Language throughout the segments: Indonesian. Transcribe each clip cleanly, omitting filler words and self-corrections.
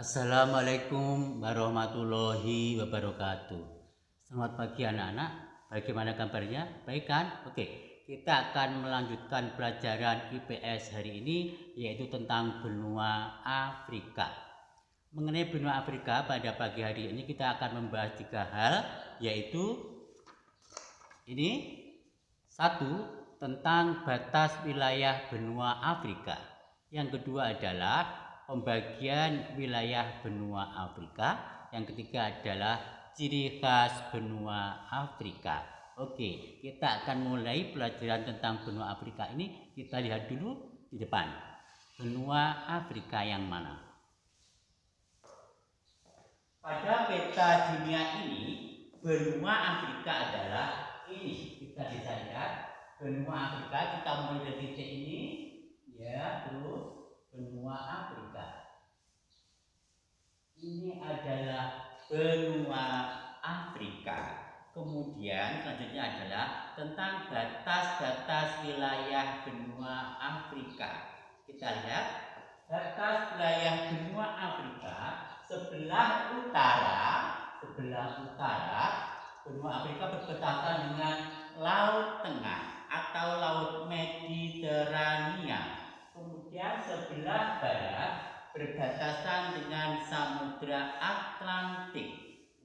Assalamualaikum warahmatullahi wabarakatuh. Selamat pagi anak-anak. Bagaimana kabarnya? Baik kan? Oke, kita akan melanjutkan pelajaran IPS hari ini, yaitu tentang benua Afrika. Mengenai benua Afrika, pada pagi hari ini kita akan membahas 3 hal, yaitu ini satu, tentang batas wilayah benua Afrika. Yang kedua adalah pembagian wilayah benua Afrika. Yang ketiga adalah ciri khas benua Afrika. Oke, kita akan mulai pelajaran tentang benua Afrika ini. Kita lihat dulu di depan. Benua Afrika yang mana? Pada peta dunia ini, benua Afrika adalah ini. Kita bisa lihat benua Afrika. Kita mulai dari titik ini, ya, terus benua Afrika. Ini adalah benua Afrika. Kemudian selanjutnya adalah tentang batas-batas wilayah benua Afrika. Kita lihat batas wilayah benua Afrika sebelah utara benua Afrika berbatasan dengan Laut Tengah atau Laut Mediterania. Kemudian sebelah barat berbatasan dengan Samudra Atlantik.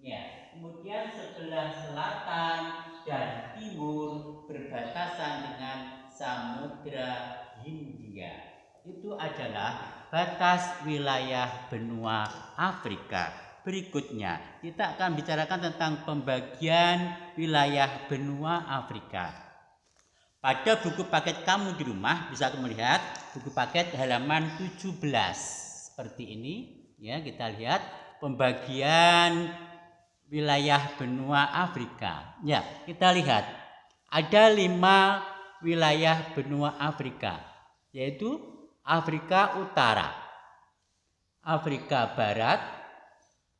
Ya, kemudian sebelah selatan dan timur berbatasan dengan Samudra Hindia. Itu adalah batas wilayah benua Afrika. Berikutnya, kita akan bicarakan tentang pembagian wilayah benua Afrika. Pada buku paket kamu di rumah bisa kamu lihat buku paket halaman 17 seperti ini, ya. Kita lihat pembagian wilayah benua Afrika. Ya, kita lihat ada 5 wilayah benua Afrika, yaitu Afrika Utara, Afrika Barat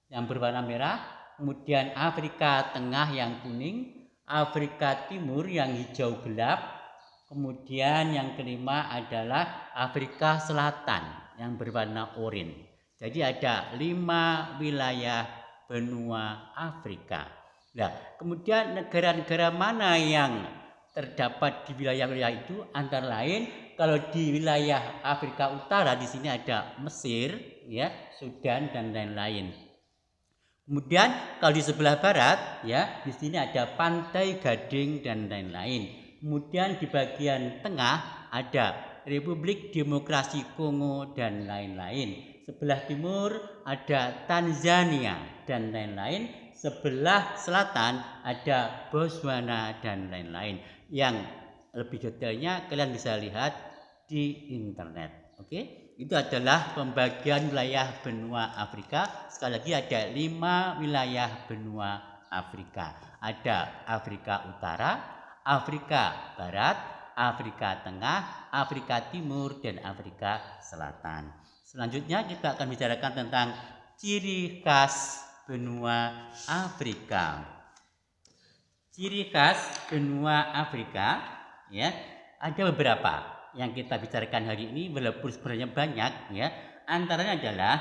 yang berwarna merah, kemudian Afrika Tengah yang kuning, Afrika Timur yang hijau gelap, kemudian yang kelima adalah Afrika Selatan yang berwarna oranye. Jadi ada 5 wilayah benua Afrika. Nah, kemudian negara-negara mana yang terdapat di wilayah-wilayah itu? Antara lain, kalau di wilayah Afrika Utara di sini ada Mesir, ya, Sudan dan lain-lain. Kemudian kalau di sebelah barat, ya, di sini ada Pantai Gading dan lain-lain. Kemudian di bagian tengah ada Republik Demokrasi Kongo dan lain-lain. Sebelah timur ada Tanzania dan lain-lain. Sebelah selatan ada Botswana dan lain-lain. Yang lebih detailnya kalian bisa lihat di internet. Oke, itu adalah pembagian wilayah benua Afrika. Sekali lagi ada 5 wilayah benua Afrika. Ada Afrika Utara, Afrika Barat, Afrika Tengah, Afrika Timur, dan Afrika Selatan. Selanjutnya kita akan bicarakan tentang ciri khas benua Afrika. Ciri khas benua Afrika, ya, ada beberapa yang kita bicarakan hari ini, walaupun sebenarnya banyak, ya. Antaranya adalah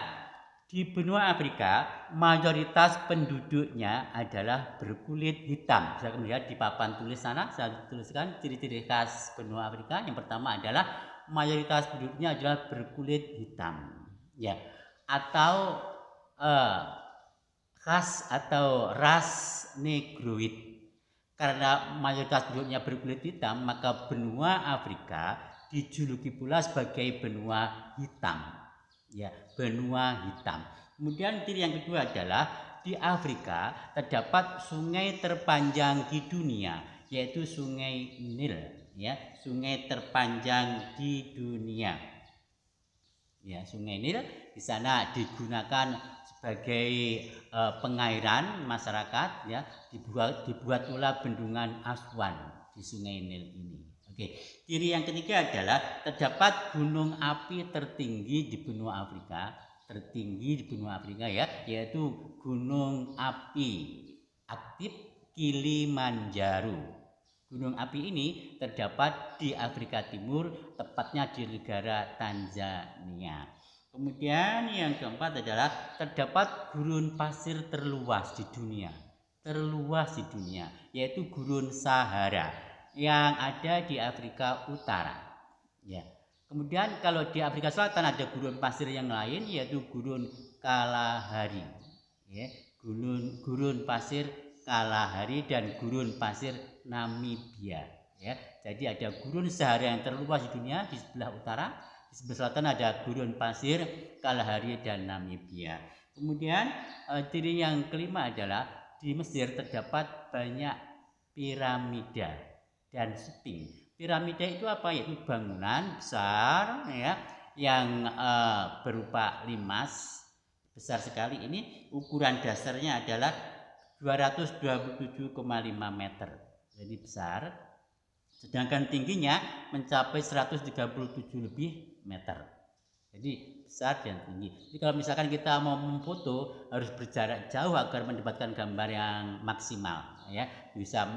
di benua Afrika mayoritas penduduknya adalah berkulit hitam. Bisa melihat di papan tulis sana, saya tuliskan ciri-ciri khas benua Afrika. Yang pertama adalah mayoritas penduduknya adalah berkulit hitam, ya, atau khas atau ras negroid. Karena mayoritas penduduknya berkulit hitam, maka benua Afrika dijuluki pula sebagai benua hitam, ya, benua hitam. Kemudian ciri yang kedua adalah di Afrika terdapat sungai terpanjang di dunia, yaitu Sungai Nil, ya, sungai terpanjang di dunia. Ya, Sungai Nil di sana digunakan sebagai pengairan masyarakat, ya. Dibuat pula bendungan Aswan di Sungai Nil ini. Oke, ciri yang ketiga adalah terdapat gunung api tertinggi di benua Afrika, ya, yaitu gunung api aktif Kilimanjaro. Gunung api ini terdapat di Afrika Timur, tepatnya di negara Tanzania. Kemudian yang keempat adalah terdapat gurun pasir terluas di dunia. Terluas di dunia, yaitu gurun Sahara yang ada di Afrika Utara. Ya. Kemudian kalau di Afrika Selatan ada gurun pasir yang lain, yaitu gurun Kalahari. Ya. Gurun pasir Kalahari dan gurun pasir Namibia. Ya. Jadi ada gurun Sahara yang terluas di dunia di sebelah utara. Di sebelah selatan ada gurun pasir Kalahari dan Namibia. Kemudian ciri yang kelima adalah di Mesir terdapat banyak piramida dan sphinx. Piramida itu apa? Yaitu bangunan besar ya yang berupa limas besar sekali. Ini ukuran dasarnya adalah 227,5 meter. Jadi besar. Sedangkan tingginya mencapai 137 lebih meter. Jadi besar dan tinggi. Jadi kalau misalkan kita mau memfoto harus berjarak jauh agar mendapatkan gambar yang maksimal, ya bisa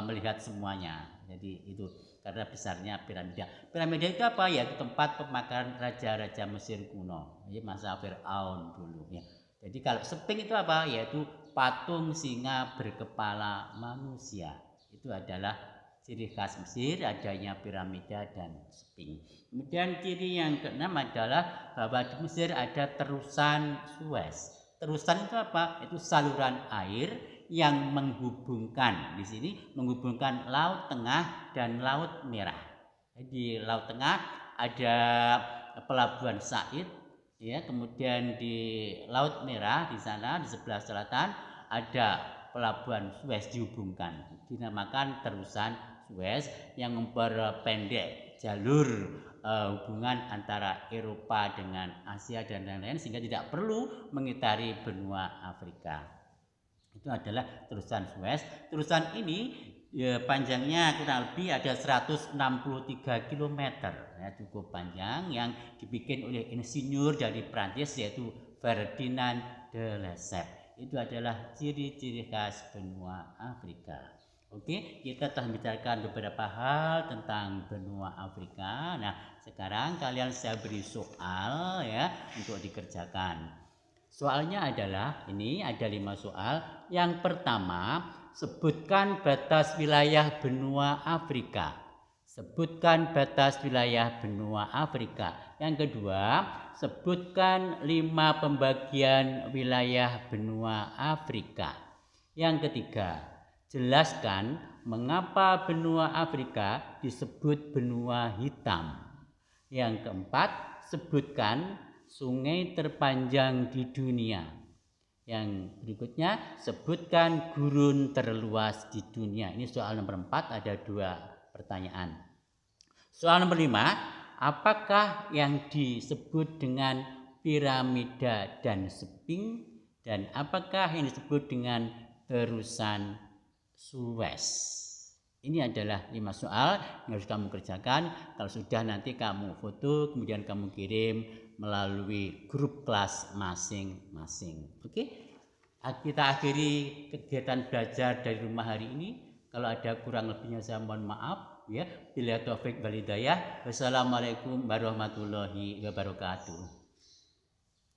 melihat semuanya. Jadi itu karena besarnya piramida. Piramida itu apa? Ya tempat pemakaman raja-raja Mesir kuno, ya masa Firaun dulu. Ya. Jadi kalau sphinx itu apa? Yaitu patung singa berkepala manusia. Itu adalah ciri khas Mesir, adanya piramida dan sphinx. Kemudian ciri yang keenam adalah bahwa di Mesir ada terusan Suez. Terusan itu apa? Itu saluran air yang menghubungkan di sini menghubungkan Laut Tengah dan Laut Merah. Di Laut Tengah ada pelabuhan Said, ya. Kemudian di Laut Merah di sana di sebelah selatan ada pelabuhan Suez dihubungkan, dinamakan terusan Suez yang memperpendek jalur hubungan antara Eropa dengan Asia dan lain-lain sehingga tidak perlu mengitari benua Afrika. Itu adalah terusan Suez. Terusan ini panjangnya kurang lebih ada 163 km, ya, cukup panjang, yang dibikin oleh insinyur dari Prancis yaitu Ferdinand de Lesseps. Itu adalah ciri-ciri khas benua Afrika. Oke, kita telah membicarakan beberapa hal tentang benua Afrika. Nah, sekarang kalian saya beri soal ya untuk dikerjakan. Soalnya adalah ini ada 5 soal. Yang pertama, sebutkan batas wilayah benua Afrika. Sebutkan batas wilayah benua Afrika. Yang kedua, sebutkan 5 pembagian wilayah benua Afrika. Yang ketiga, jelaskan mengapa benua Afrika disebut benua hitam. Yang keempat, sebutkan sungai terpanjang di dunia. Yang berikutnya, sebutkan gurun terluas di dunia. Ini soal nomor 4, ada 2 pertanyaan. Soal nomor 5, apakah yang disebut dengan piramida dan sphinx, dan apakah yang disebut dengan terusan Suez? Ini adalah 5 soal yang harus kamu kerjakan. Kalau sudah nanti kamu foto, kemudian kamu kirim melalui grup kelas masing-masing. Oke? Kita akhiri kegiatan belajar dari rumah hari ini. Kalau ada kurang lebihnya saya mohon maaf. Ya, bila taufik wal hidayah. Wassalamualaikum warahmatullahi wabarakatuh.